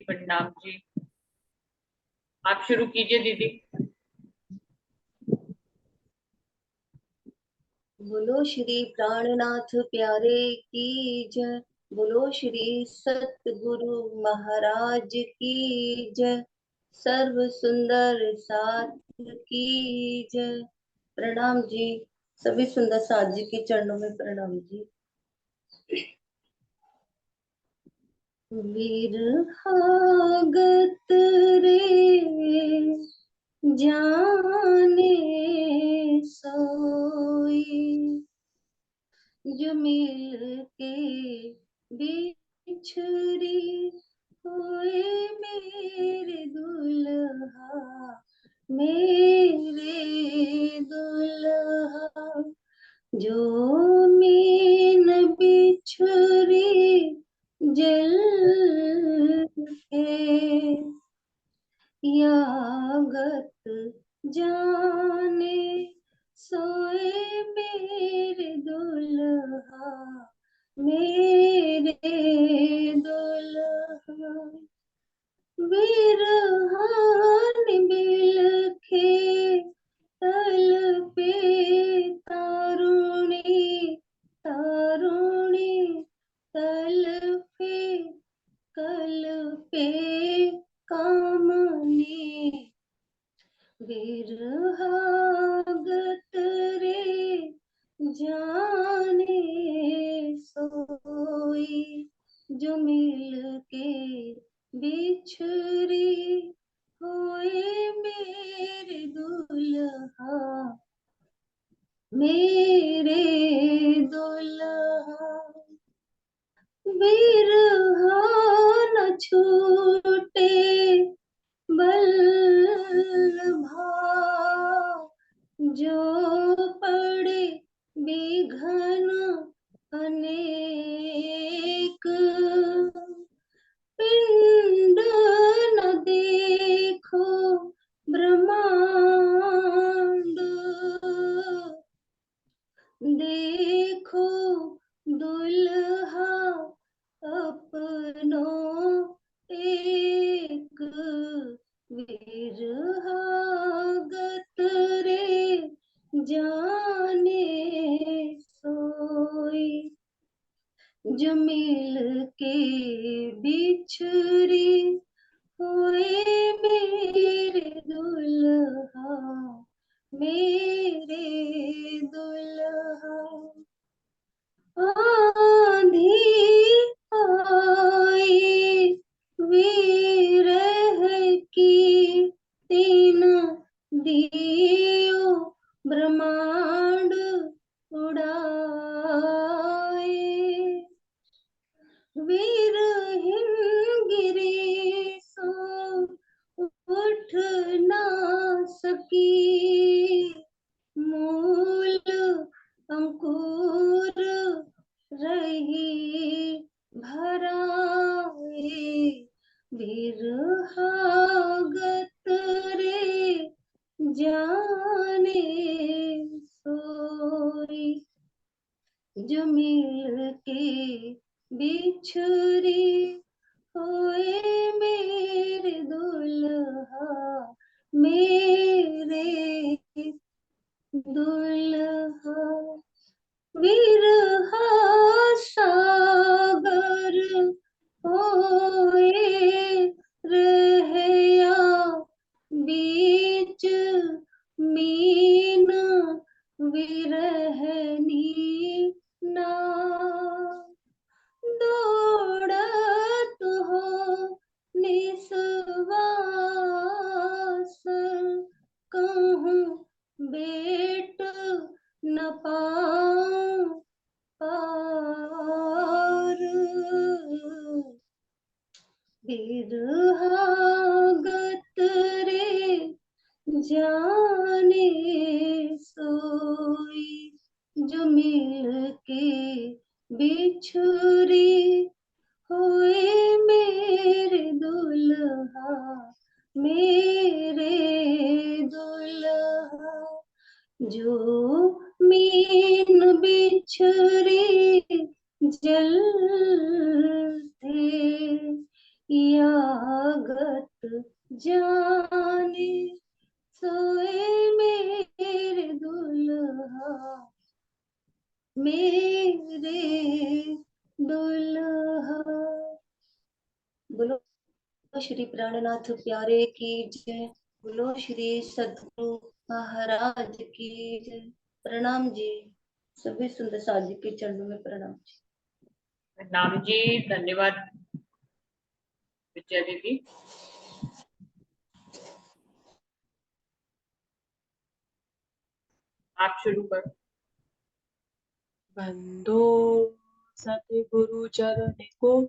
प्रणाम जी। आप शुरू कीजिए दीदी। बोलो श्री प्राणनाथ प्यारे की जय। बोलो श्री सतगुरु महाराज की जय। सर्व सुंदर साथ की जय। प्रणाम जी। सभी सुंदर साथ जी के चरणों में प्रणाम जी। विरहागत रे जाने सोई, जो मिल के बिछड़ी हुए मेरे दुल्हा, मेरे दुल्हा। जो मीन बिछुरी जल के यागत जाने सोए मेरे दुल्हा, मेरे दुल्हा। बिरहान बिलखे तल पे तारुणी, तारुणी तल पे कल पे कामनी। विरहागत रे जाने सोई, जो मिल के बिछड़ी होए मेरे दुल्हा, मेरे दुल्हा। बिरहा न छूटे बल्लभा, जो पड़े विघन अनेक। पिंड न देखो ब्रह्मांड, देखो दुल्हा अपनों एक। विरहागत रे जाने सोई, जो मिल के बिछड़ी हुए मेरे दुल्हा, मेरे दुल्हा। आंधी आई विरह की, तीन दियो ब्रह्मांड उड़ाए। विरहिन गिरी सो उठ ना सकी, मूल अंकुर रही भराए। विरहागत रे जाने सोई, जो मिल के बिछड़ी होए मेरे दुल्हा, मेरे दुल्हा। विरहा सागर होए रहया बीच मीन, विरहनी ना। दौड़त हो निस्वास, कहूँ बेट न पाऊं पार। विरहागत रे जाने सोई, जो मिल के बिछुरी हुए मेरे दुल्हा, मेरे दुल्हा। जो मीन बिछरी जलते, या भगत जाने सोए मेरे दुल्हा, मेरे दुल्हा। बोलो श्री प्राणनाथ प्यारे की जय। बोलो श्री सद्गुरु महाराज की जय। प्रणाम जी। सभी सुंदर साथ जी के चरणों में प्रणाम जी। नाम जी, धन्यवाद विजया दीदी। आप शुरू करो। बंदो सतगुरु चरण को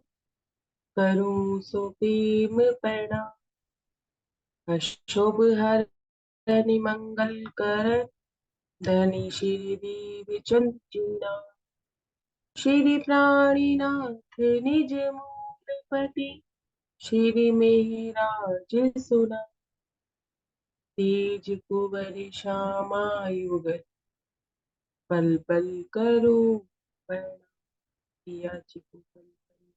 करूं सो प्रेम प्रणाम। अशुभ हरनि मंगल कर धनी श्री देव चंचुना। श्री प्राणीनाथ निज मूल पति श्री मेहराज सुना। तेज कुबर श्यामा युग पल पल करो प्रणाम। पिया जी को पल पल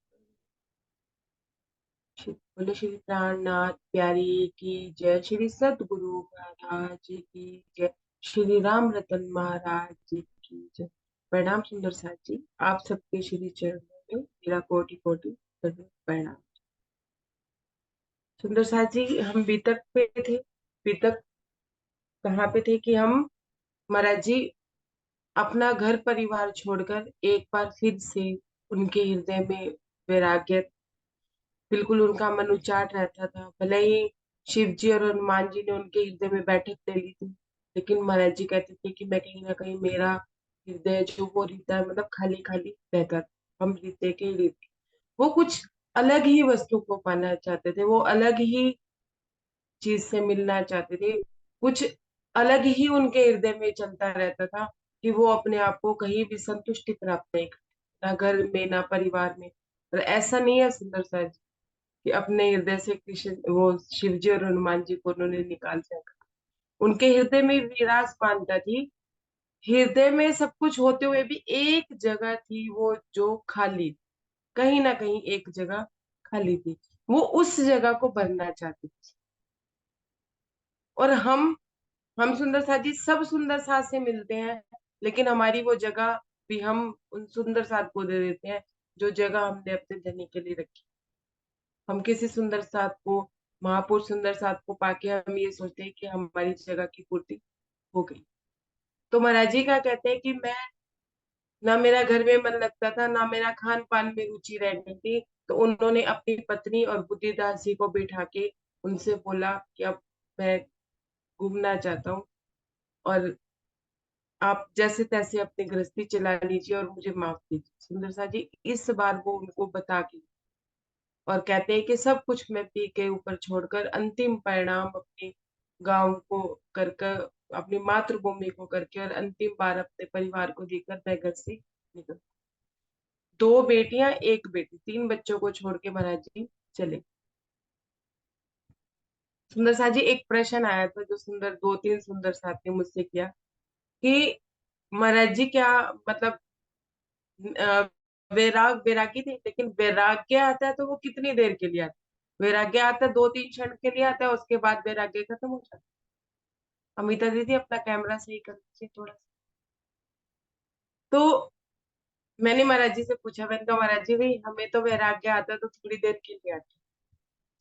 करो। बोले श्री प्राणनाथ प्यारी की जय। श्री सतगुरु महाराज की जय। श्री राम रतन महाराज जी की जय। प्रणाम सुंदर साथ जी, आप सबके श्री चरणों में मेरा कोटि कोटि प्रणाम। सुंदर साथ जी, हम बीतक पे थे। बीतक कहाँ पे थे कि हम महाराज जी अपना घर परिवार छोड़कर एक बार फिर से उनके हृदय में वैराग्य, बिल्कुल उनका मन उचाट रहता था। भले ही शिव जी और हनुमान जी ने उनके हृदय में बैठक ले ली थी, लेकिन महाराज जी कहते थे कि मैं कहीं ना कहीं मेरा हृदय जो वो हृदय मतलब खाली खाली रहता था। हम हृदय के लिए वो कुछ अलग ही वस्तु को पाना चाहते थे, वो अलग ही चीज से मिलना चाहते थे। कुछ अलग ही उनके हृदय में चलता रहता था कि वो अपने आप को कहीं भी संतुष्टि प्राप्त नहीं करते, ना घर में ना परिवार में। और ऐसा नहीं है सुंदर सा कि अपने हृदय से कृष्ण वो शिव जी और हनुमान जी को उन्होंने निकाल फेंका। उनके हृदय में विराजमानता थी। हृदय में सब कुछ होते हुए भी एक जगह थी वो जो खाली, कहीं ना कहीं एक जगह खाली थी। वो उस जगह को भरना चाहती थी। और हम सुंदर साथ जी सब सुंदर साथ से मिलते हैं, लेकिन हमारी वो जगह भी हम उन सुंदर साथ को दे देते हैं जो जगह हमने अपने धनी के लिए रखी। हम किसी सुंदर साथ को, महापुरुष सुंदर साथ को पाके हम ये सोचते हैं कि हमारी जगह की पूर्ति हो गई। तो महाराज जी का कहते हैं कि मैं, ना मेरा घर में मन लगता था, ना मेरा खान पान में रुचि रहती थी। तो उन्होंने अपनी पत्नी और बुद्धिदास जी को बिठा के उनसे बोला कि अब मैं घूमना चाहता हूँ, और आप जैसे तैसे अपनी गृहस्थी चला लीजिए और मुझे माफ कीजिए। सुंदर सा जी इस बार वो उनको बता के और कहते हैं कि सब कुछ मैं पी के ऊपर छोड़कर अंतिम परिणाम अपने गांव को कर कर, अपनी मातृभूमि को करके और अंतिम बार अपने परिवार को देकर मैं घर से निकल। दो बेटियां एक बेटी, तीन बच्चों को छोड़ के महाराज जी चले। सुंदर सा जी एक प्रश्न आया था जो सुंदर दो तीन सुंदर साथ ने मुझसे किया कि महाराज जी क्या मतलब अ, वैरागी थे, लेकिन वैराग्य आता है तो वो कितनी देर के लिए आता है? वैराग्य आता है 2-3 क्षण के लिए आता है, उसके बाद वैराग्य खत्म हो जाता है। अमिता दीदी अपना कैमरा सही कर दीजिए थोड़ा सा। तो मैंने महाराज जी से पूछा, मैंने कहा महाराज जी भाई हमें तो वैराग्य आता है तो थोड़ी देर के लिए आता है।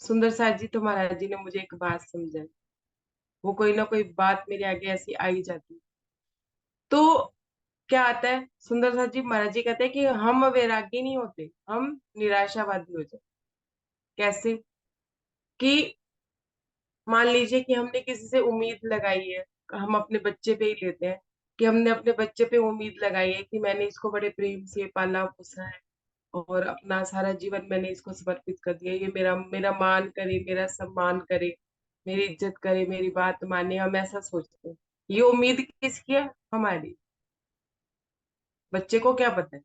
सुंदर साथ जी तो महाराज जी ने मुझे एक बात समझाई। वो कोई ना कोई बात मेरे आगे ऐसी आई जाती है। तो क्या आता है सुंदर साथ जी, महाराज जी कहते हैं कि हम वैरागी नहीं होते, हम निराशावादी हो जाते। कैसे कि मान लीजिए कि हमने किसी से उम्मीद लगाई है, हम अपने बच्चे पे ही लेते हैं कि हमने अपने बच्चे पे उम्मीद लगाई है कि मैंने इसको बड़े प्रेम से पाला पोसा है और अपना सारा जीवन मैंने इसको समर्पित कर दिया, ये मेरा मेरा मान करे, मेरा सम्मान करे, मेरी इज्जत करे, मेरी बात माने। हम ऐसा सोचते हैं। ये उम्मीद किसकी है? हमारी। बच्चे को क्या पता है?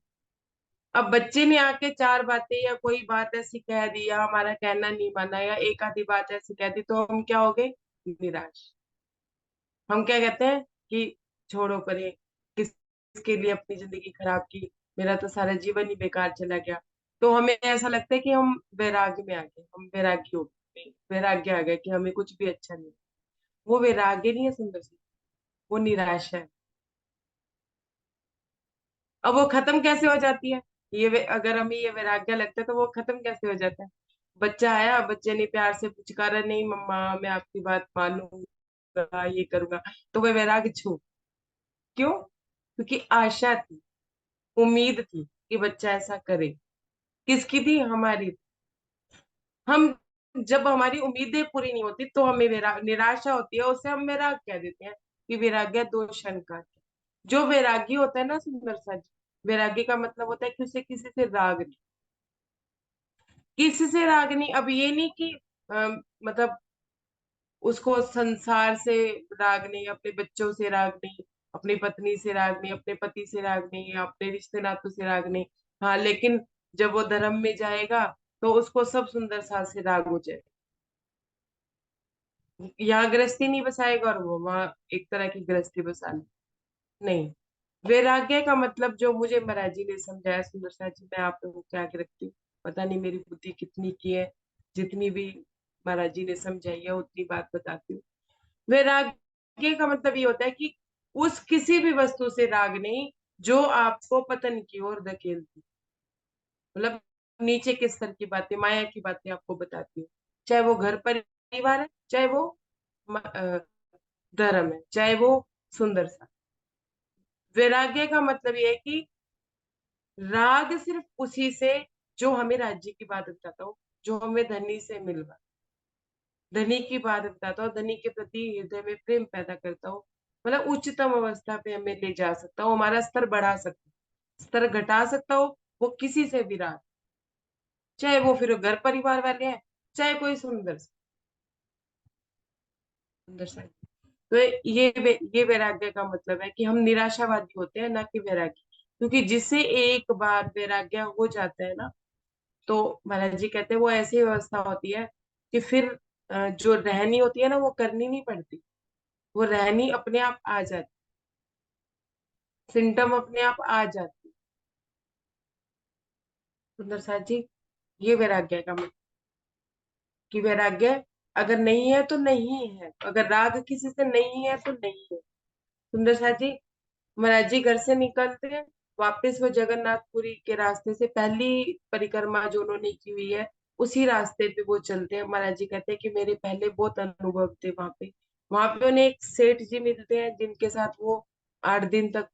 अब बच्चे ने आके चार बातें या कोई बात ऐसी कह दी या हमारा कहना नहीं माना या एक आधी बात ऐसी कह दी तो हम क्या हो गए? निराश। हम क्या कहते हैं कि छोड़ो परे, किसके लिए अपनी जिंदगी खराब की, मेरा तो सारा जीवन ही बेकार चला गया। तो हमें ऐसा लगता है कि हम वैराग्य में आ गए, हम वैराग्य हो गए, वैराग्य आ गया कि हमें कुछ भी अच्छा नहीं। वो वैराग्य नहीं है सुंदर सी, वो निराशा है। अब वो खत्म कैसे हो जाती है? अगर हमें ये वैराग्य लगता है तो वो खत्म कैसे हो जाता है? बच्चा आया, बच्चे ने प्यार से पुचकारा, नहीं मम्मा मैं आपकी बात मानूंगा, ये करूंगा, तो वह वैराग्य छू। क्यों? क्योंकि आशा थी, उम्मीद थी कि बच्चा ऐसा करे। किसकी थी? हमारी। हम, जब हमारी उम्मीदें पूरी नहीं होती तो हमें निराशा होती है, उसे हम वैराग कह देते हैं कि वैराग्य दो क्षण का है। जो वैरागी होता है ना सुंदर सा जी, वैरागी का मतलब होता है कि उसे किसी से राग नहीं, किसी से राग नहीं। अब ये नहीं कि मतलब उसको संसार से राग नहीं, अपने बच्चों से राग नहीं, अपनी पत्नी से राग नहीं, अपने पति से राग नहीं, या अपने रिश्ते नातों से राग नहीं। हाँ, लेकिन जब वो धर्म में जाएगा तो उसको सब सुंदर सा से राग हो जाए। यहाँ गृहस्थी नहीं बसाएगा और वो वहां एक तरह की गृहस्थी बसा ले। नहीं, वैराग्य का मतलब जो मुझे महाराज जी ने समझाया सुंदर सा जी, मैं आप लोगों के आगे रखती हूँ। पता नहीं मेरी बुद्धि कितनी की है, जितनी भी महाराज जी ने समझाई है उतनी बात बताती हूँ। वैराग्य का मतलब ये होता है कि उस किसी भी वस्तु से राग नहीं जो आपको पतन की ओर धकेलती, मतलब नीचे के स्तर की बातें, माया की बातें आपको बताती हूँ। चाहे वो घर परिवार है, चाहे वो धर्म है, चाहे वो सुंदर सा। वैराग्य का मतलब ये है कि राग सिर्फ उसी से जो हमें राज्य की बात बताता हो, जो हमें धनी से मिल रहा, धनी की बात बताता हो, धनी के प्रति हृदय में प्रेम पैदा करता हो, मतलब उच्चतम अवस्था पे हमें ले जा सकता हो, हमारा स्तर बढ़ा सकता हो, स्तर घटा सकता हो। वो किसी से भी राग, चाहे वो फिर घर परिवार वाले हैं, चाहे कोई सुंदर सा। तो ये वैराग्य का मतलब है कि हम निराशावादी होते हैं, ना कि वैरागी। क्योंकि जिससे एक बार वैराग्य हो जाता है ना, तो महाराज जी कहते हैं वो ऐसी व्यवस्था होती है कि फिर जो रहनी होती है ना वो करनी नहीं पड़ती, वो रहनी अपने आप आ जाती, सिम्टम अपने आप आ जाती। सुंदर साथ जी, ये वैराग्य का मतलब कि वैराग्य अगर नहीं है तो नहीं है, अगर राग किसी से नहीं है तो नहीं है। सुंदर साथ जी, महाराज जी घर से निकलते हैं, वापस वो जगन्नाथपुरी के रास्ते से पहली परिक्रमा जो उन्होंने की हुई है उसी रास्ते पे वो चलते हैं। महाराज जी कहते हैं कि मेरे पहले बहुत अनुभव थे वहां पे। वहां पे उन्हें एक सेठ जी मिलते हैं जिनके साथ वो 8 दिन तक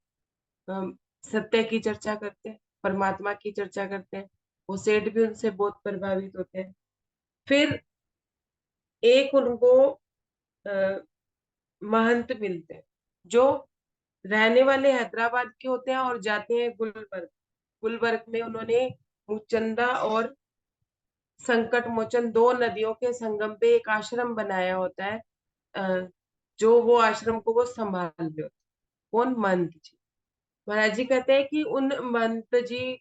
अम, सत्य की चर्चा करते हैं, परमात्मा की चर्चा करते हैं। वो सेठ भी उनसे बहुत प्रभावित होते हैं। फिर एक उनको अ, महंत मिलते हैं जो रहने वाले हैदराबाद के होते हैं और जाते हैं गुलबर्ग। गुलबर्ग में उन्होंने मुचंदा और संकट मोचन दो नदियों के संगम पे एक आश्रम बनाया होता है। अ, जो वो आश्रम को वो संभाल रहे होते हैं। कौन? महंत जी। महाराज जी कहते हैं कि उन महंत जी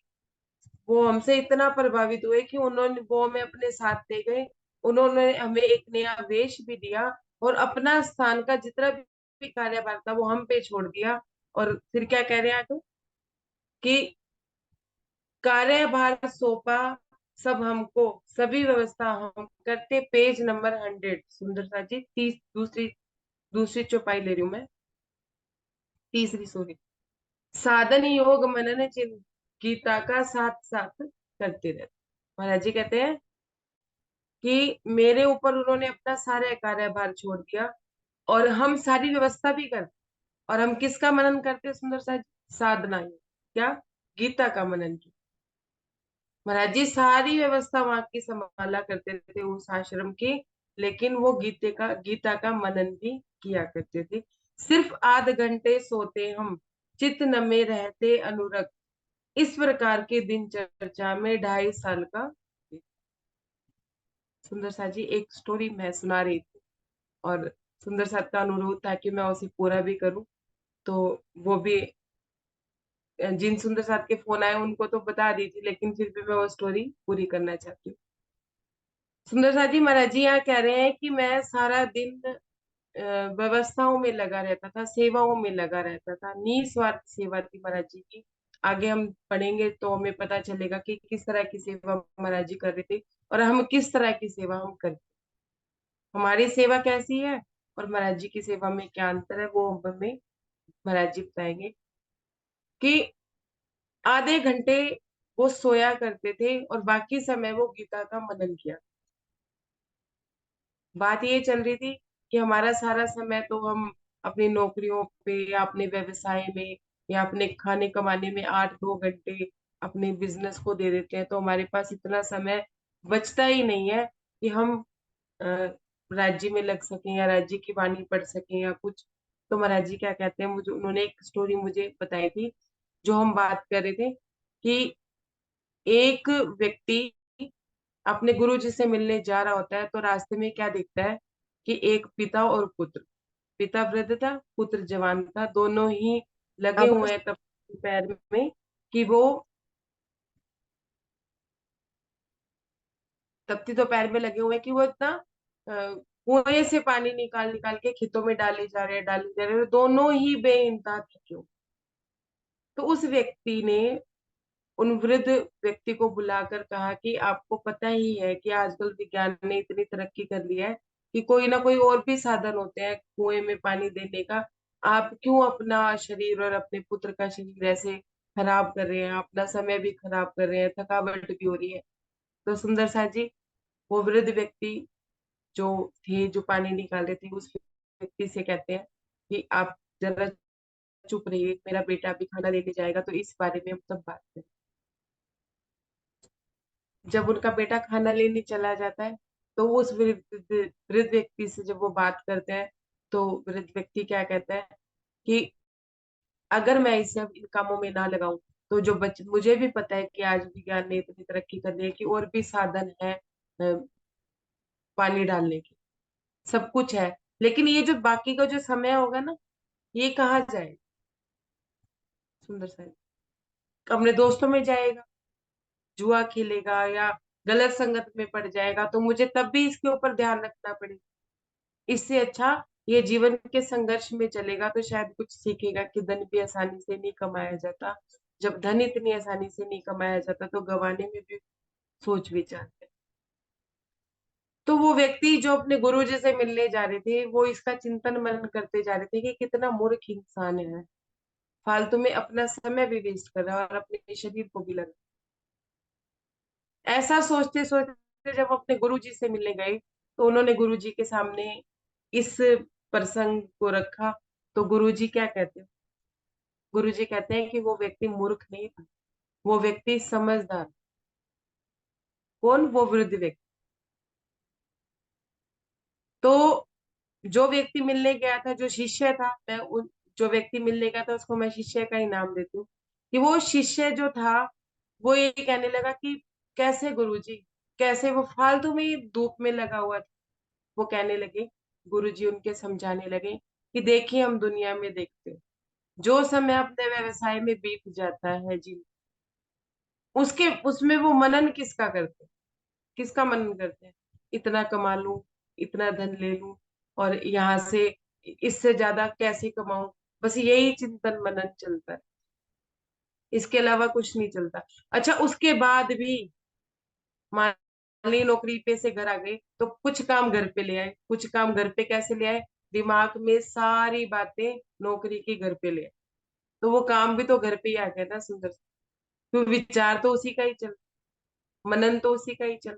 वो हमसे इतना प्रभावित हुए कि उन्होंने वो हमें अपने साथ ले गए। उन्होंने हमें एक नया वेश भी दिया और अपना स्थान का जितना भी कार्यभार था वो हम पे छोड़ दिया। और फिर क्या कह रहे हैं आगे कि कार्यभार सौंपा सब हमको, सभी व्यवस्था हम करते। पेज नंबर 100 सुंदर सा जी, 30, दूसरी दूसरी चौपाई ले रही हूँ मैं, तीसरी सॉरी। साधन योग मनन चिन्ह गीता का साथ साथ करते रहते। महाराज जी कहते हैं कि मेरे ऊपर उन्होंने अपना सारा कार्यभार छोड़ दिया और हम सारी व्यवस्था भी करते। और हम किसका मनन करते हैं सुंदर सा जी? साधना योग। क्या? गीता का मनन की। महाराज जी सारी व्यवस्था वहां की संभाला करते थे उस आश्रम की, लेकिन वो गीता का मनन भी किया करते थे। सिर्फ आध घंटे सोते हम, चित्त न में रहते अनुरक्त, इस प्रकार के दिन चर्चा में 2.5 साल का। सुंदर सा जी एक स्टोरी मैं सुना रही थी और सुंदर सा का अनुरोध था कि मैं उसे पूरा भी करूं। तो वो भी जिन सुंदर साथ के फोन आए उनको तो बता दी थी, लेकिन फिर भी मैं वो स्टोरी पूरी करना चाहती हूँ। सुंदर साथ जी, महाराज जी यहाँ कह रहे हैं कि मैं सारा दिन व्यवस्थाओं में लगा रहता था, सेवाओं में लगा रहता था, निस्वार्थ सेवा थी महाराज जी की। आगे हम पढ़ेंगे तो हमें पता चलेगा कि किस तरह की सेवा महाराज जी कर रहे थे और हम किस तरह की सेवा हम करते, हमारी सेवा कैसी है और महाराज जी की सेवा में क्या अंतर है, वो हमें महाराज जी बताएंगे। कि आधे घंटे वो सोया करते थे और बाकी समय वो गीता का मनन किया। बात ये चल रही थी कि हमारा सारा समय तो हम अपनी नौकरियों पे या अपने व्यवसाय में या अपने खाने कमाने में 8-2 घंटे अपने बिजनेस को दे देते हैं, तो हमारे पास इतना समय बचता ही नहीं है कि हम अ, राज्य में लग सकें या राज्य की वाणी पढ़ सकें या कुछ। तो महाराज जी क्या कहते हैं, मुझे उन्होंने एक स्टोरी मुझे बताई थी, जो हम बात कर रहे थे कि एक व्यक्ति अपने गुरु जी से मिलने जा रहा होता है तो रास्ते में क्या दिखता है कि एक पिता और पुत्र, पिता वृद्ध था, पुत्र जवान था, दोनों ही लगे हुए आवाज हैं तब पैर में कि वो तपती तो पैर में लगे हुए हैं कि वो इतना कुएं से पानी निकाल निकाल के खेतों में डाले जा रहे हैं, डाले जा रहे हैं, दोनों ही बेइंतहा थके हुए। तो उस व्यक्ति ने उन वृद्ध व्यक्ति को बुलाकर कहा कि आपको पता ही है कि आजकल विज्ञान ने इतनी तरक्की कर ली है कि कोई ना कोई और भी साधन होते हैं कुएं में पानी देने का, आप क्यों अपना शरीर और अपने पुत्र का शरीर ऐसे खराब कर रहे हैं, अपना समय भी खराब कर रहे हैं, थकावट भी हो रही है। तो सुंदर सा जी, वो वृद्ध व्यक्ति जो थे, जो पानी निकाल रहे थे, उस व्यक्ति से कहते हैं कि आप जरा चुप रहिए, मेरा बेटा अभी खाना लेके जाएगा तो इस बारे में हम तब बात करें। जब उनका बेटा खाना लेने चला जाता है तो उस वृद्ध व्यक्ति से जब वो बात करते हैं तो वृद्ध व्यक्ति क्या कहता है कि अगर मैं इसे अब इन कामों में ना लगाऊं तो जो बच मुझे भी पता है कि आज विज्ञान ने इतनी तरक्की कर ली है कि और भी साधन है पानी डालने के, सब कुछ है, लेकिन ये जो बाकी का जो समय होगा ना, ये कहाँ जाए। सुंदर सा अपने दोस्तों में जाएगा, जुआ खेलेगा या गलत संगत में पड़ जाएगा, तो मुझे तब भी इसके ऊपर ध्यान रखना पड़ेगा। इससे अच्छा ये जीवन के संघर्ष में चलेगा तो शायद कुछ सीखेगा कि धन भी आसानी से नहीं कमाया जाता, जब धन इतनी आसानी से नहीं कमाया जाता तो गंवाने में भी सोच विचार है। तो वो व्यक्ति जो अपने गुरु जी से मिलने जा रहे थे वो इसका चिंतन मनन करते जा रहे थे कि कितना मूर्ख इंसान है, फालतू में अपना समय भी वेस्ट कर रहा है और अपने शरीर को भी लगा। ऐसा सोचते सोचते जब अपने गुरु जी से मिलने गए तो उन्होंने गुरु जी के सामने इस प्रसंग को रखा। तो गुरु जी क्या कहते हैं, गुरु जी कहते हैं कि वो व्यक्ति मूर्ख नहीं था, वो व्यक्ति समझदार। कौन? वो वृद्ध व्यक्ति। तो जो व्यक्ति मिलने गया था, जो शिष्य था, मैं उन जो व्यक्ति मिलने गया था उसको मैं शिष्य का ही नाम देती हूँ, कि वो शिष्य जो था वो ये कहने लगा कि कैसे गुरुजी, कैसे, वो फालतू में ही धूप में लगा हुआ था। वो कहने लगे, गुरुजी उनके समझाने लगे कि देखिए हम दुनिया में देखते हैं, जो समय अपने व्यवसाय में बीत जाता है जी, उसके उसमें वो मनन किसका करते हैं, किसका मनन करते हैं, इतना कमा लूं, इतना धन ले लूं और यहाँ से इससे ज्यादा कैसे कमाऊं, बस यही चिंतन मनन चलता है, इसके अलावा कुछ नहीं चलता। अच्छा, उसके बाद भी मान ली नौकरी पे से घर आ गए तो कुछ काम घर पे ले आए, कुछ काम घर पे कैसे ले आए, दिमाग में सारी बातें नौकरी की घर पे ले आए, तो वो काम भी तो घर पे ही आ गया ना सुंदर से। तो विचार तो उसी का ही चल, मनन तो उसी का ही चल।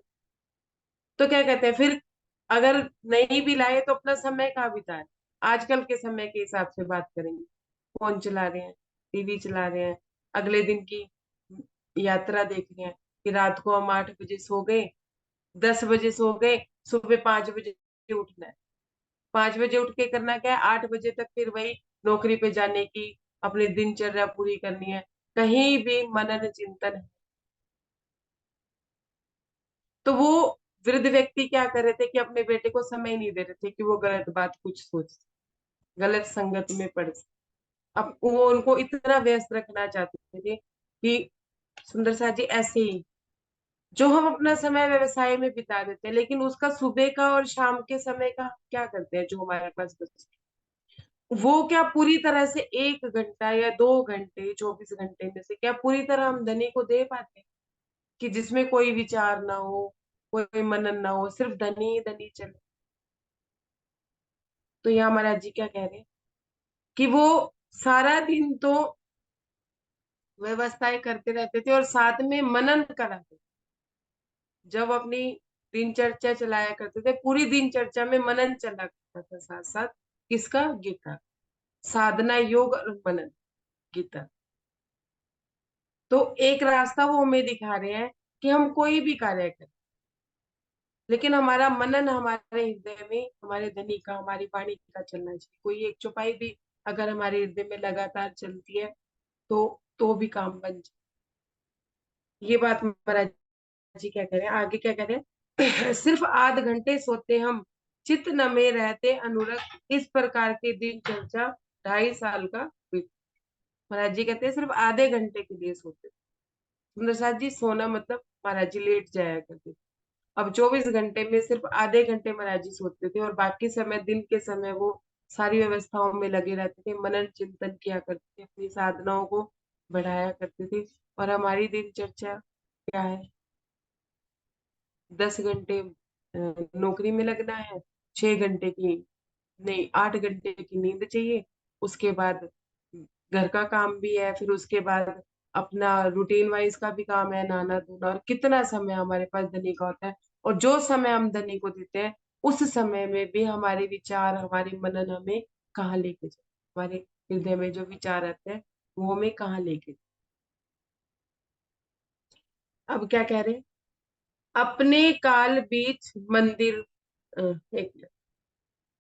तो क्या कहते हैं फिर, अगर नहीं भी लाए तो अपना समय कहाँ बिताए, आजकल के समय के हिसाब से बात करेंगे, फोन चला रहे हैं, टीवी चला रहे हैं, अगले दिन की यात्रा देख रहे हैं कि रात को हम 8 बजे सो गए, 10 बजे सो गए, सुबह 5 बजे उठना है, 5 बजे उठ के करना क्या है, 8 बजे तक फिर वही नौकरी पे जाने की अपनी दिनचर्या पूरी करनी है, कहीं भी मनन चिंतन है। तो वो वृद्ध व्यक्ति क्या कर रहे थे कि अपने बेटे को समय नहीं दे रहे थे कि वो गलत बात कुछ सोच, गलत संगत में पड़। अब वो उनको इतना व्यस्त रखना चाहते थे कि सुंदर सा जी ऐसे ही जो हम अपना समय व्यवसाय में बिता देते हैं, लेकिन उसका सुबह का और शाम के समय का क्या करते हैं जो हमारे पास बचता है? वो क्या पूरी तरह से 1 घंटा या 2 घंटे 24 घंटे में से क्या पूरी तरह हम धनी को दे पाते हैं कि जिसमें कोई विचार ना हो, कोई मनन ना हो, सिर्फ धनी ही धनी चले? तो यहाँ महाराज जी क्या कह रहे हैं कि वो सारा दिन तो व्यवस्थाएं करते रहते थे और साथ में मनन कराते थे। जब अपनी दिनचर्या चलाया करते थे, पूरी दिनचर्या में मनन चला करता था साथ साथ। किसका? गीता। साधना, योग और मनन, गीता। तो एक रास्ता वो हमें दिखा रहे हैं कि हम कोई भी कार्य करें, लेकिन हमारा मनन हमारे हृदय में हमारे धनी का, हमारी वाणी का चलना चाहिए। कोई एक चौपाई भी अगर हमारे हृदय में लगातार चलती है तो भी काम बन जाए। ये बात महाराज जी क्या कह रहे हैं, आगे क्या कह रहे हैं? सिर्फ आध घंटे सोते हम, चित्त न में रहते अनुरक्त, इस प्रकार की दिनचर्या 2.5 साल का बीत। महाराज जी कहते हैं सिर्फ आधे घंटे के लिए सोते थे। सुंदर साथ जी, सोना मतलब महाराज जी लेट जाया करते थे। अब 24 घंटे में सिर्फ आधे घंटे महाराज जी सोते थे और बाकी समय, दिन के समय, वो सारी व्यवस्थाओं में लगे रहते थे, मनन चिंतन किया करते थे, अपनी साधनाओं को बढ़ाया करते थे। और हमारी दिनचर्या क्या है? 10 घंटे नौकरी में लगना है, 6 घंटे की नहीं, 8 घंटे की नींद चाहिए, उसके बाद घर का काम भी है, फिर उसके बाद अपना रूटीन वाइज का भी काम है, नहाना धोना, और कितना समय हमारे पास धनी का होता है। और जो समय हम धनी को देते हैं, उस समय में भी हमारे विचार, हमारी मनन हमें कहाँ लेके जाए, हमारे हृदय में जो विचार आते हैं वो हमें कहाँ लेके जाए। अब क्या कह रहे हैं? अपने काल बीच मंदिर, एक मिनट।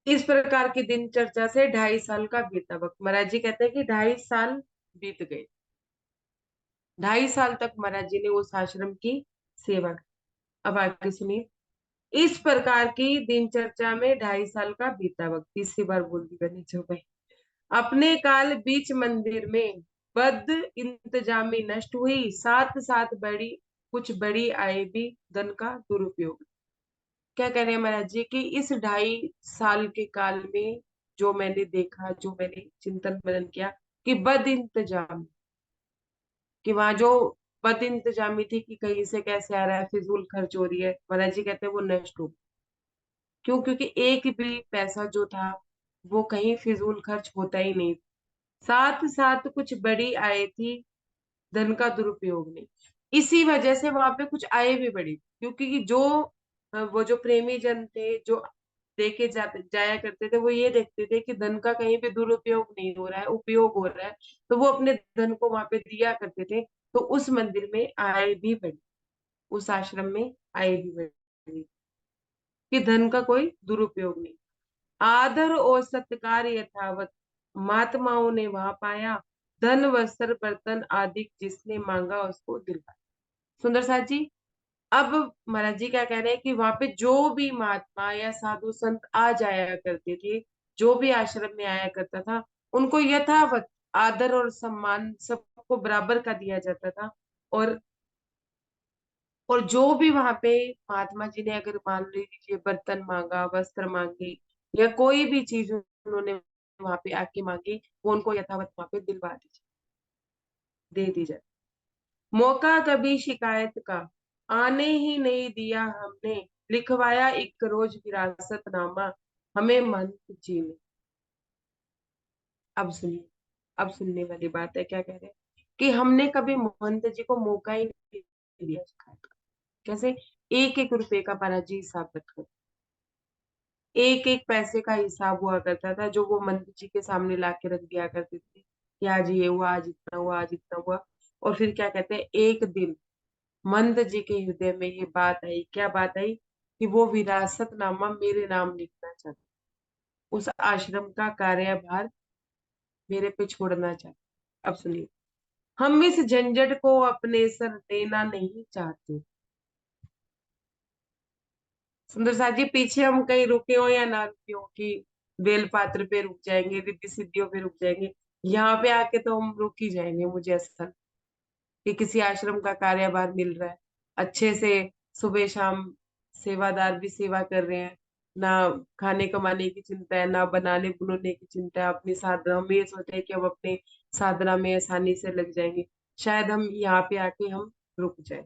इस प्रकार की दिनचर्या से 2.5 साल का बीता वक्त, महाराज जी कहते हैं कि 2.5 साल बीत गए। 2.5 साल तक महाराज जी ने उस आश्रम की सेवा की। अब आगे सुनिए। इस प्रकार की दिनचर्या में 2.5 साल का बीता वक्त, तीसरी बार बोल दी मैंने जो भाई। अपने काल बीच मंदिर में बद इंतजामी नष्ट हुई, साथ साथ बड़ी कुछ बड़ी आय भी, धन का दुरुपयोग। क्या कह रहे हैं महाराज जी कि इस 2.5 साल के काल में जो मैंने देखा, जो मैंने चिंतन मनन किया कि बद इंतजाम, कि वहां जो बद इंतजामी थी कि कहीं से कैसे आ रहा है, फिजूल खर्च हो रही है, महाराज जी कहते हैं वो नष्ट हो। क्यों? क्योंकि एक भी पैसा जो था वो कहीं फिजूल खर्च होता ही नहीं। साथ साथ कुछ बड़ी आय थी, धन का दुरुपयोग नहीं। इसी वजह से वहां पे कुछ आय भी बढ़ी, क्योंकि जो वो जो प्रेमी जन थे, जो देके जाते जाया करते थे, वो ये देखते थे कि धन का कहीं भी दुरुपयोग नहीं हो रहा है, उपयोग हो रहा है, तो वो अपने धन को वहां पे दिया करते थे। तो उस मंदिर में आय भी बढ़ी, उस आश्रम में आय भी बढ़ी, कि धन का कोई दुरुपयोग नहीं। आदर और सत्कार यथावत महात्माओं ने वहां पाया, धन वस्त्र बर्तन आदि जिसने मांगा उसको दिलवाया। सुंदर साथ जी, अब महाराज जी क्या कह रहे हैं कि वहां पे जो भी महात्मा या साधु संत आ जाया करते थे, जो भी आश्रम में आया करता था, उनको यथावत आदर और सम्मान सबको बराबर का दिया जाता था। और जो भी वहां पे महात्मा जी ने अगर मान लीजिए बर्तन मांगा, वस्त्र मांगे, या कोई भी चीज उन्होंने वहां पे आके मांगी, वो उनको यथावत वहां पे दिलवा दीजिए, दे दी जाए। मौका कभी शिकायत का आने ही नहीं दिया हमने, लिखवाया एक रोज विरासतनामा हमें महंत जी ने। अब सुनिए, अब सुनने वाली बात है। क्या कह रहे हैं कि हमने कभी महंत जी को मौका ही नहीं दिया शिकायत का। कैसे? एक एक रुपए का महाराज जी हिसाब रखा, एक एक पैसे का हिसाब हुआ करता था, जो वो मंदिर जी के सामने ला के रख दिया करते थे कि आज ये हुआ, आज इतना हुआ, आज इतना हुआ। और फिर क्या कहते हैं, एक दिन मंद जी के हृदय में ये बात आई। क्या बात आई? कि वो विरासतनामा मेरे नाम लिखना चाहते, उस आश्रम का कार्यभार मेरे पे छोड़ना चाहते। अब सुनिए। हम इस झंझट को अपने सर लेना नहीं चाहते। सुंदर साथ जी, पीछे हम कहीं रुके हो या ना रुके हो, कि बेलपात्र पे रुक जाएंगे, रिद्धि सिद्धियों पे रुक जाएंगे, यहाँ पे आके तो हम रुक ही जाएंगे। मुझे ऐसा कि किसी आश्रम का कार्यभार मिल रहा है, अच्छे से सुबह शाम सेवादार भी सेवा कर रहे हैं, ना खाने कमाने की चिंता है, ना बनाने बनाने की चिंता है। अपनी साधना, हम ये सोचते हैं कि हम अपने साधना में आसानी से लग जाएंगे, शायद हम यहाँ पे आके हम रुक जाए।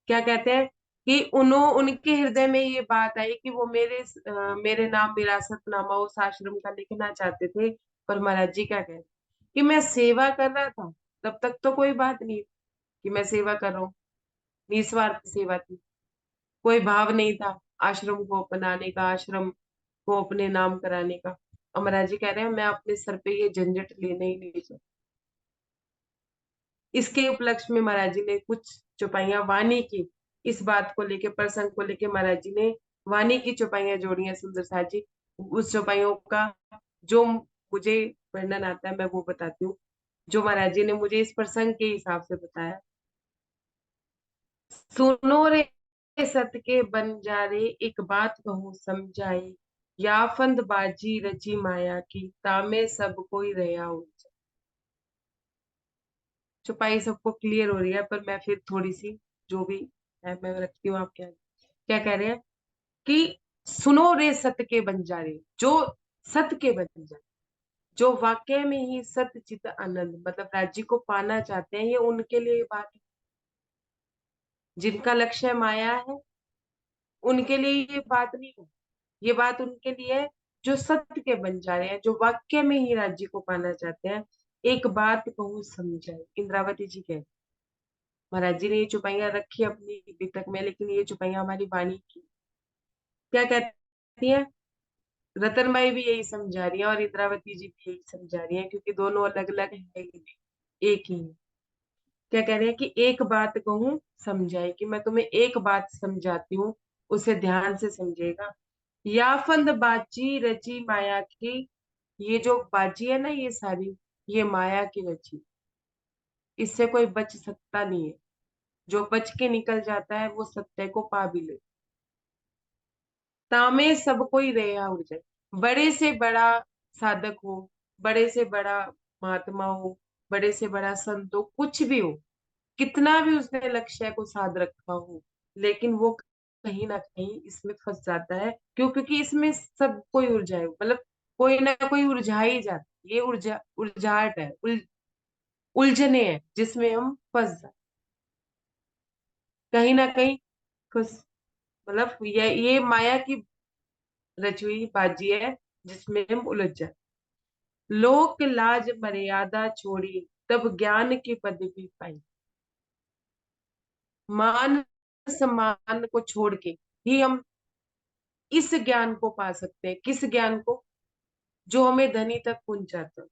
क्या कहते हैं कि उनके हृदय में ये बात आई कि वो मेरे नाम विरासतनामा उस आश्रम का लिखना चाहते थे। पर महाराज जी क्या कह रहे कि मैं सेवा कर रहा था, तब तक तो कोई बात नहीं कि मैं सेवा कर रहा हूँ, निस्वार्थ सेवा थी, कोई भाव नहीं था आश्रम को अपनाने का, आश्रम को अपने नाम कराने का। और महाराज जी कह रहे हैं मैं अपने सर पे ये झंझट लेने ही नहीं चाहता। इसके उपलक्ष्य में महाराज जी ने कुछ चौपाइयां वाणी की, इस बात को लेके, प्रसंग को लेके महाराज जी ने वाणी की चौपाइयां जोड़ी हैं सुंदर साथ जी। उस चौपाइयों का जो मुझे वर्णन आता है मैं वो बताती हूँ, जो महाराज जी ने मुझे इस प्रसंग के हिसाब से बताया। सुनो रे सत के बंजारे, एक बात कहूँ समझाए, या फंद बाजी रची माया की, तामे सब कोई रया उलझा। छुपाई सबको क्लियर हो रही है, पर मैं फिर थोड़ी सी जो भी है मैं रखती हूँ आपके आगे। क्या कह रहे हैं कि सुनो रे सत के बंजारे, जो सत के बंजारे, जो वाकई में ही सत चित आनंद मतलब राज्य को पाना चाहते हैं, ये उनके लिए ये बात है। जिनका लक्ष्य माया है उनके लिए ये बात नहीं है। ये बात उनके लिए है जो सत्य के बंजारे हैं, जो वाक्य में ही राज्य को पाना चाहते हैं। एक बात कहूँ समझाए, इंद्रावती जी कह, महाराज जी ने ये चुपाइयां रखी अपनी वितक में, लेकिन ये चुपाइयां हमारी वाणी की क्या कहती है। रतनबाई भी यही समझा रही है और इंद्रावती जी भी यही समझा रही है, क्योंकि दोनों अलग अलग है ही नहीं, एक ही है। क्या कह रहे हैं कि एक बात कहूँ समझाए, कि मैं तुम्हें एक बात समझाती हूँ, उसे ध्यान से समझेगा। या फंद बाजी रची माया की, ये जो बाजी है ना ये सारी, ये माया की रची, इससे कोई बच सकता नहीं है। जो बच के निकल जाता है वो सत्य को पा भी ले। तामे सब कोई रेहा उड़ जाए, बड़े से बड़ा साधक हो, बड़े से बड़ा महात्मा हो, बड़े से बड़ा संत हो, कुछ भी हो, कितना भी उसने लक्ष्य को साध रखा हो, लेकिन वो कहीं ना कहीं इसमें फंस जाता है। क्यों? क्योंकि इसमें सब कोई उलझा है, मतलब कोई ना कोई उलझा ही जाता है। ये उलझाहट है, उलझने हैं जिसमें हम फंस जाते, कहीं ना कहीं फंस, मतलब ये माया की रची हुई बाजी है जिसमें हम उलझ जाते। लोक लाज मर्यादा छोड़ी, तब ज्ञान की पदवी पाई। मान सम्मान को छोड़ के ही हम इस ज्ञान को पा सकते हैं। किस ज्ञान को? जो हमें धनी तक पहुंचाता है।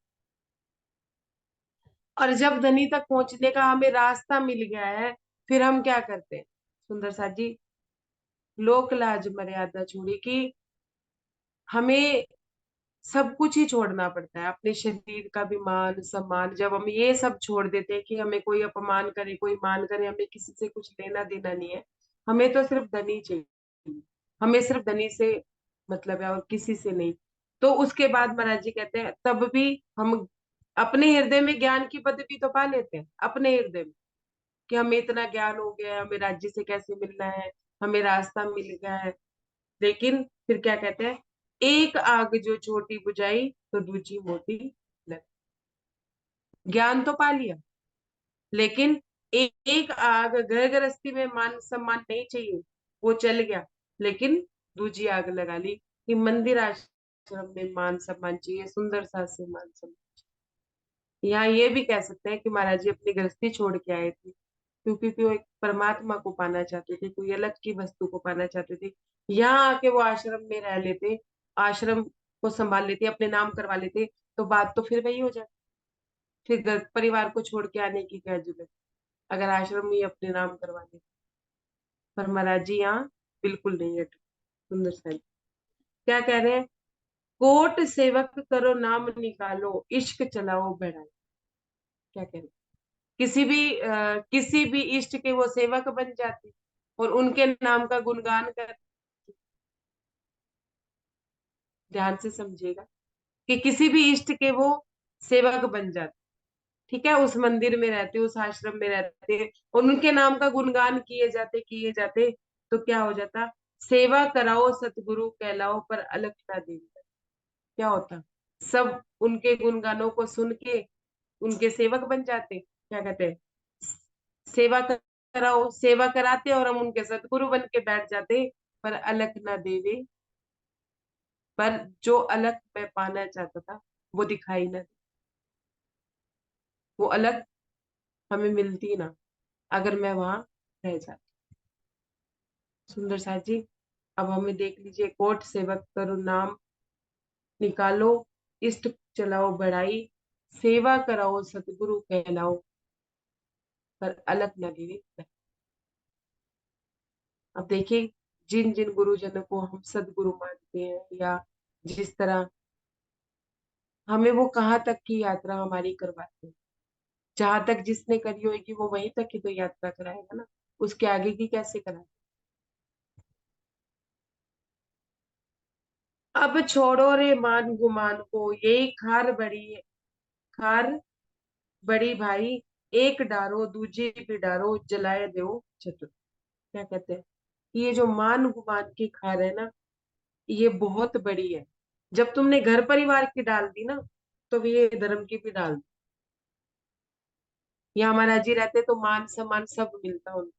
और जब धनी तक पहुंचने का हमें रास्ता मिल गया है, फिर हम क्या करते हैं सुंदर सा जी, लोक लाज मर्यादा छोड़ी, कि हमें सब कुछ ही छोड़ना पड़ता है, अपने शरीर का भी मान सम्मान। जब हम ये सब छोड़ देते हैं कि हमें कोई अपमान करे कोई मान करे, हमें किसी से कुछ लेना देना नहीं है, हमें तो सिर्फ धनी चाहिए, हमें सिर्फ धनी से मतलब है और किसी से नहीं। तो उसके बाद महाराज जी कहते हैं तब भी हम अपने हृदय में ज्ञान की पदवी तो पा लेते हैं, अपने हृदय में, कि हमें इतना ज्ञान हो गया है, हमें राज्य से कैसे मिलना है, हमें रास्ता मिल गया है। लेकिन फिर क्या कहते हैं, एक आग जो छोटी बुझाई तो दूजी मोटी लग। ज्ञान तो पा लिया, लेकिन एक आग घर गृहस्थी में मान सम्मान नहीं चाहिए, वो चल गया, लेकिन दूजी आग लगा ली कि मंदिर आश्रम में मान सम्मान चाहिए, सुंदर सा से मान सम्मान। यहाँ ये भी कह सकते हैं कि महाराज जी अपनी गृहस्थी छोड़ के आए थे, क्योंकि वो एक परमात्मा को पाना चाहते थे, कोई अलग की वस्तु को पाना चाहते थे। यहाँ आके वो आश्रम में रह लेते, आश्रम को संभाल लेते, अपने नाम करवा लेते, तो बात तो फिर वही हो जाती। फिर घर परिवार को छोड़ के आने की क्या जरूरत, अगर आश्रम में ही अपने नाम करवा लेते। पर महाराज जी यहाँ बिल्कुल नहीं हटे। सुंदर सा क्या कह रहे हैं, कोट सेवक करो नाम निकालो, इश्क चलाओ बढ़ाओ। क्या कह रहे हैं, किसी भी इष्ट के वो सेवक बन जाते और उनके नाम का गुणगान कर। ध्यान से समझिएगा कि किसी भी इष्ट के वो सेवक बन जाते, ठीक है, उस मंदिर में रहते, उस आश्रम में रहते और उनके नाम का गुणगान किए जाते, तो क्या हो जाता, सेवा कराओ सतगुरु कहलाओ पर अलख ना देवे। क्या होता, सब उनके गुणगानों को सुन के उनके सेवक बन जाते, क्या कहते हैं, सेवा कराओ, सेवा कराते और हम उनके सतगुरु बन के बैठ जाते, पर अलख ना देवे। पर जो अलख मैं पाना चाहता था वो दिखाई ना दे, वो अलग हमें मिलती ना अगर मैं वहां रह जाती। सुंदर साथ जी, अब हमें देख लीजिए, कोट सेवक करो नाम निकालो, इष्ट चलाओ बढ़ाई, सेवा कराओ सतगुरु कहलाओ पर अलग न देवे। अब देखिए, जिन जिन गुरुजनों को हम सदगुरु मानते हैं, या जिस तरह हमें वो कहाँ तक की यात्रा हमारी करवाते हैं, जहां तक जिसने करी होगी वो वहीं तक ही तो यात्रा कराएगा ना, उसके आगे की कैसे कराए। अब छोड़ो रे मान गुमान को, यही खार बड़ी भाई, एक डारो दूजे भी डारो, जलाए दो चतुर। क्या कहते हैं, ये जो मान गुमान की खार है ना, ये बहुत बड़ी है। जब तुमने घर परिवार की डाल दी ना, तो ये धर्म की भी डाल दी। यहाँ महाराज जी रहते तो मान सम्मान सब मिलता उनको।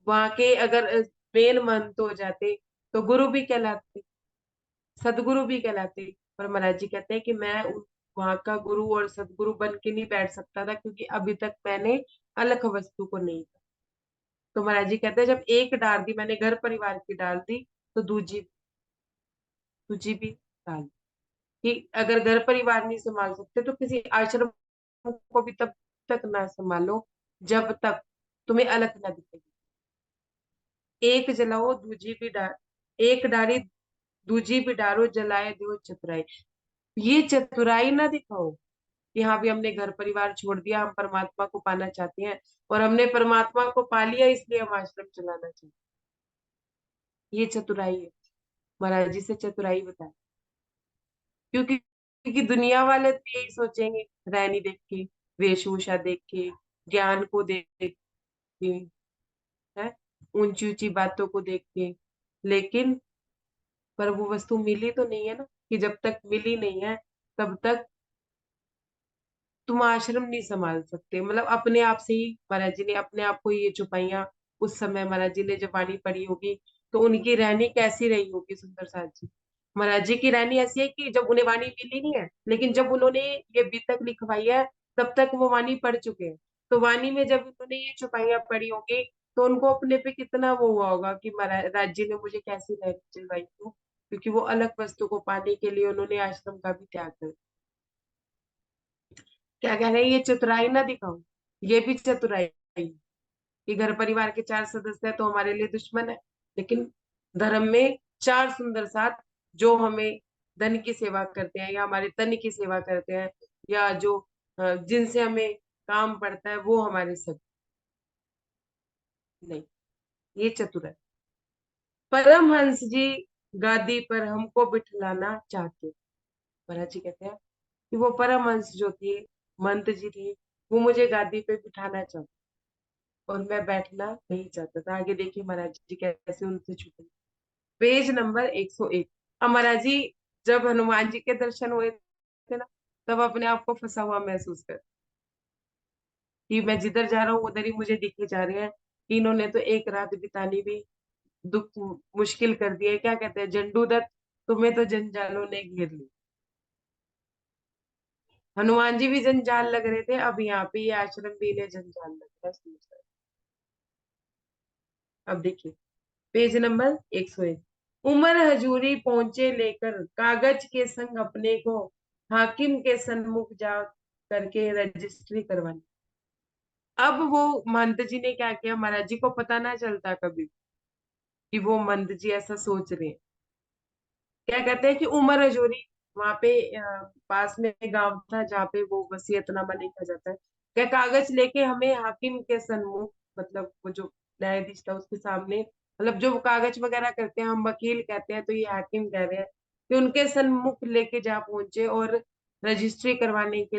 वहां के अगर मेन महंत हो जाते तो गुरु भी कहलाते, सदगुरु भी कहलाते। पर महाराज जी कहते हैं कि मैं वहां का गुरु और सदगुरु बन के नहीं बैठ सकता था, क्योंकि अभी तक मैंने अलग वस्तु को नहीं। तो महाराज जी कहते हैं जब एक डाल दी मैंने घर परिवार की डाल दी, तो दूजी दूजी भी डाल दी। कि अगर घर परिवार नहीं संभाल सकते तो किसी आश्रम को भी तब तक ना संभालो जब तक तुम्हें अलग ना दिखेगी। एक जलाओ दूजी भी डाल, एक डाली दूजी भी डालो, जलाए दो चतुराई। ये चतुराई ना दिखाओ कि हाँ भी हमने घर परिवार छोड़ दिया, हम परमात्मा को पाना चाहते हैं, और हमने परमात्मा को पा लिया इसलिए हम आश्रम चलाना चाहते हैं। ये चतुराई है। महाराज जी से चतुराई बताए, क्योंकि दुनिया वाले तो यही सोचेंगे, रहनी देख के, वेशभूषा देख के, ज्ञान को देख के, है, ऊंची ऊंची बातों को देख के। लेकिन पर वो वस्तु मिली तो नहीं है ना, कि जब तक मिली नहीं है तब तक तुम आश्रम नहीं संभाल सकते। मतलब अपने आप से ही महाराज जी ने अपने आप को ये छुपाइया। उस समय महाराज जी ने जब वाणी पढ़ी होगी तो उनकी रहनी कैसी रही होगी सुंदर साथ जी। महाराज जी की रहनी ऐसी है कि जब उन्हें वाणी मिली नहीं है, लेकिन जब उन्होंने ये बीतक लिखवाई है तब तक वो वाणी पढ़ चुके हैं। तो वाणी में जब उन्होंने ये छुपाइयां पढ़ी होगी तो उनको अपने पे कितना वो हुआ होगा कि महाराज जी ने मुझे कैसी रहनी चिलवाई क्यों, क्योंकि वो अलग वस्तु को पाने के लिए उन्होंने आश्रम का भी त्याग कर। क्या कह रहे हैं, ये चतुराई ना दिखाओ, ये भी चतुराई है कि घर परिवार के चार सदस्य हैं तो हमारे लिए दुश्मन है, लेकिन धर्म में चार सुंदर साथ जो हमें धन की सेवा करते हैं या हमारे तन की सेवा करते हैं, या जो जिनसे हमें काम पड़ता है वो हमारे सब नहीं। ये चतुर है। परमहंस जी गादी पर हमको बिठलाना चाहते। महाराज जी कहते हैं कि वो परमहंस जो थे, महंत जी थे, वो मुझे गादी पे बिठाना चाहते और मैं बैठना नहीं चाहता था। आगे देखिए महाराज जी कैसे उनसे छूटे। Page number 101। अब महाराज जी जब हनुमान जी के दर्शन हुए थे ना, तब अपने आप को फंसा हुआ महसूस कर, कि मैं जिधर जा रहा हूँ उधर ही मुझे दिखे जा रहे हैं, कि इन्होंने तो एक रात बितानी भी दुख मुश्किल कर दिया है। क्या कहते हैं, झंडूदत्त तुम्हें तो जंजालों ने घेर ली। हनुमान जी भी जंजाल लग रहे थे, अब यहाँ पे ये आश्रम भी इन्हें जंजाल लग रहा है। अब देखिए पेज नंबर 101। उमर हजूरी पहुंचे लेकर कागज के संग अपने को, हाकिम के सन्मुख जा करके रजिस्ट्री करवानी। अब वो महंत जी ने क्या किया, महाराज जी को पता ना चलता कभी कि वो महंत जी ऐसा सोच रहे हैं। क्या कहते हैं कि उमर हजूरी, वहां पे पास में गांव था जहाँ पे वो वसीयतनामा लिखा जाता है। क्या कागज लेके हमें हाकिम के सन्मुख, मतलब वो जो न्यायाधीश था उसके सामने, मतलब जो कागज वगैरह करते हैं, हम वकील कहते हैं तो ये हाकिम कह रहे हैं, कि उनके सन्मुख लेके जा पहुंचे और रजिस्ट्री करवाने के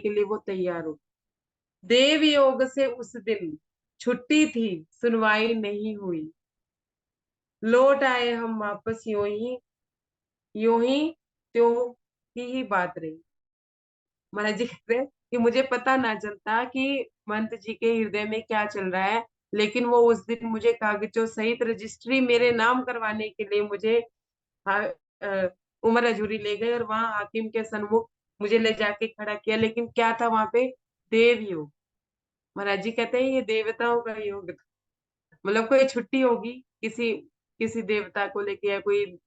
लिए वो तैयार हो। देव योग से उस दिन छुट्टी थी, सुनवाई नहीं हुई, लौट आए हम वापस यूं ही त्यों ही बात रही। महाराज जी कहते हैं कि मुझे पता ना चलता कि मंत जी के हृदय में क्या चल रहा है, लेकिन वो उस दिन मुझे कागजों सहित रजिस्ट्री मेरे नाम करवाने के लिए मुझे हा- अ, उमर हजूरी ले गए और वहां हाकिम के सन्मुख मुझे ले जाके खड़ा किया। लेकिन क्या था वहां पे? देव योग। महाराज जी कहते हैं ये देवताओं का योग था। मतलब कोई छुट्टी होगी किसी किसी देवता को लेके, या कोई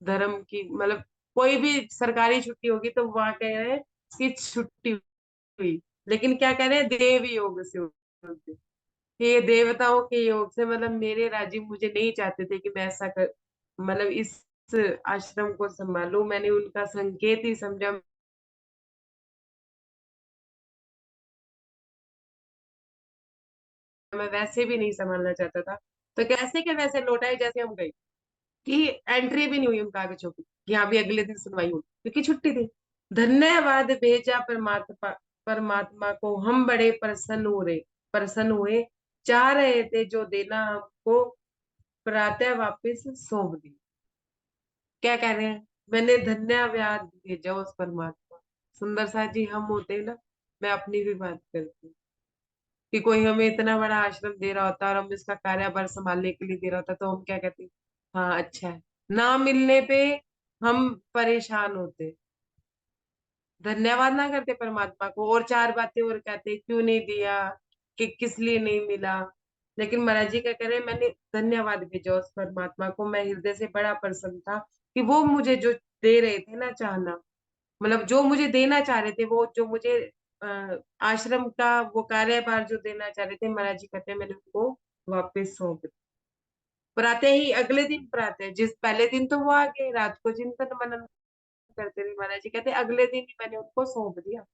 धर्म की, मतलब कोई भी सरकारी छुट्टी होगी तो वहां कह रहे हैं कि छुट्टी हुई। लेकिन क्या कह रहे हैं? देव योग से हुई। कि ये देवताओं के योग से, मतलब मेरे राजीव मुझे नहीं चाहते थे कि मैं ऐसा कर, मतलब इस आश्रम को संभालूं। मैंने उनका संकेत ही समझा, मैं वैसे भी नहीं संभालना चाहता था। तो कैसे के वैसे लौटाए जैसे हम गए, कि एंट्री भी नहीं हुई उन कागजों की कि हाँ भी अगले दिन सुनवाई हुई, क्योंकि छुट्टी थी। धन्यवाद भेजा परमात्मा, परमात्मा को हम बड़े प्रसन्न हुए, चाह रहे थे जो देना हमको प्रातः वापस सौंप दी। क्या कह रहे हैं? मैंने धन्यवाद भेजा उस परमात्मा। सुंदर सा जी हम होते हैं ना, मैं अपनी भी बात करती हूँ, कि कोई हमें इतना बड़ा आश्रम दे रहा होता और हम इसका कार्यभार संभालने के लिए दे रहा होता, तो हम क्या कहते हैं? हाँ अच्छा है। ना मिलने पे हम परेशान होते, धन्यवाद ना करते परमात्मा को, और चार बातें और कहते क्यों नहीं दिया, कि किस लिए नहीं मिला। लेकिन महाराज जी क्या कह रहे हैं? मैंने धन्यवाद भेजा उस परमात्मा को, मैं हृदय से बड़ा प्रसन्न था कि वो मुझे जो दे रहे थे ना चाहना, मतलब जो मुझे देना चाह रहे थे, वो जो मुझे आश्रम का वो कार्यभार जो देना चाह रहे थे, महाराज जी कहते हैं मैंने उनको वापस सौंप दिया। प्रातः ही अगले दिन, प्रातः जिस पहले दिन तो वो आ गए, रात को चिंतन मनन करते रहे, महाराज जी कहते हैं अगले दिन ही मैंने उनको सौंप दिया।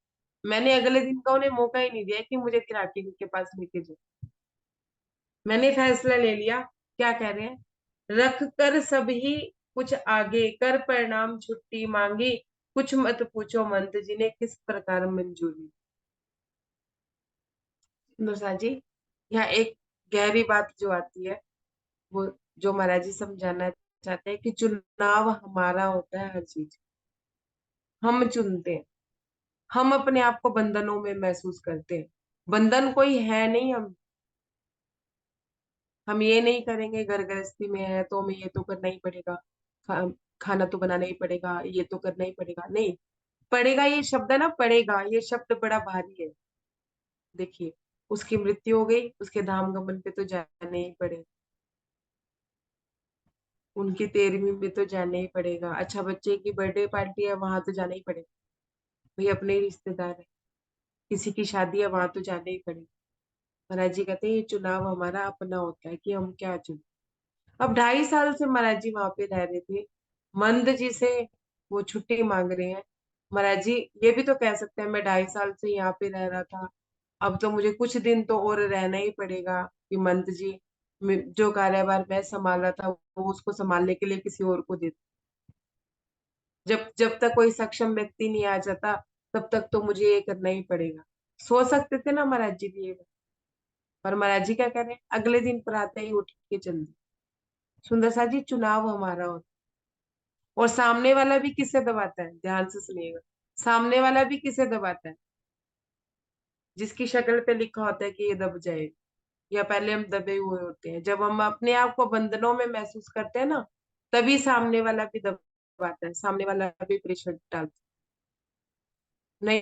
मैंने अगले दिन का उन्हें मौका ही नहीं दिया कि मुझे फिर हाकिम के पास लेके जाओ। मैंने फैसला ले लिया। क्या कह रहे हैं? रख कर सब ही कुछ आगे, कर प्रणाम छुट्टी मांगी, कुछ मत पूछो मंत जी ने किस प्रकार मंजूरी। नुसा जी, यहाँ एक गहरी बात जो आती है, वो जो महाराज जी समझाना चाहते हैं कि चुनाव हमारा होता है हर चीज, हम चुनते हैं। हम अपने आप को बंधनों में महसूस करते हैं, बंधन कोई है नहीं। हम ये नहीं करेंगे, घर गृहस्थी में है तो हमें ये तो करना ही पड़ेगा, खाना तो बनाना ही पड़ेगा, ये तो करना ही पड़ेगा, नहीं। पड़ेगा ये शब्द है ना, पड़ेगा ये शब्द बड़ा भारी है। देखिए, उसकी मृत्यु हो गई, उसके धाम गमन पे तो जाने ही पड़े, उनकी 13वीं में तो जाने ही पड़ेगा। अच्छा, बच्चे की बर्थडे पार्टी है, वहां तो जाना ही पड़ेगा, भाई अपने ही रिश्तेदार है। किसी की शादी है, वहां तो जाना ही पड़ेगा। महाराज जी कहते हैं ये चुनाव हमारा अपना होता है कि हम क्या चुने। अब 2.5 साल से महाराज जी वहां पे रह रहे थे, मंद जी से वो छुट्टी मांग रहे हैं। महाराज जी ये भी तो कह सकते हैं मैं 2.5 साल से यहाँ पे रह रहा था, अब तो मुझे कुछ दिन तो और रहना ही पड़ेगा, कि मंत जी जो कार्यभार मैं संभाल रहा था वो उसको संभालने के लिए किसी और को दे। जब जब तक कोई सक्षम व्यक्ति नहीं आ जाता, तब तक तो मुझे ये करना ही पड़ेगा। सोच सकते थे ना महाराज जी भी ये, पर महाराज जी क्या कह रहे हैं? अगले दिन प्रातः ही उठ के चल दी। सुंदर सा जी, चुनाव हमारा होता है। और सामने वाला भी किसे दबाता है? ध्यान से सुनिएगा, सामने वाला भी किसे दबाता है? जिसकी शक्ल पे लिखा होता है कि ये दब जाएगा, या पहले हम दबे हुए होते हैं। जब हम अपने आप को बंधनों में महसूस करते हैं ना, तभी सामने वाला भी दबाता है, सामने वाला भी प्रेशर डालता है।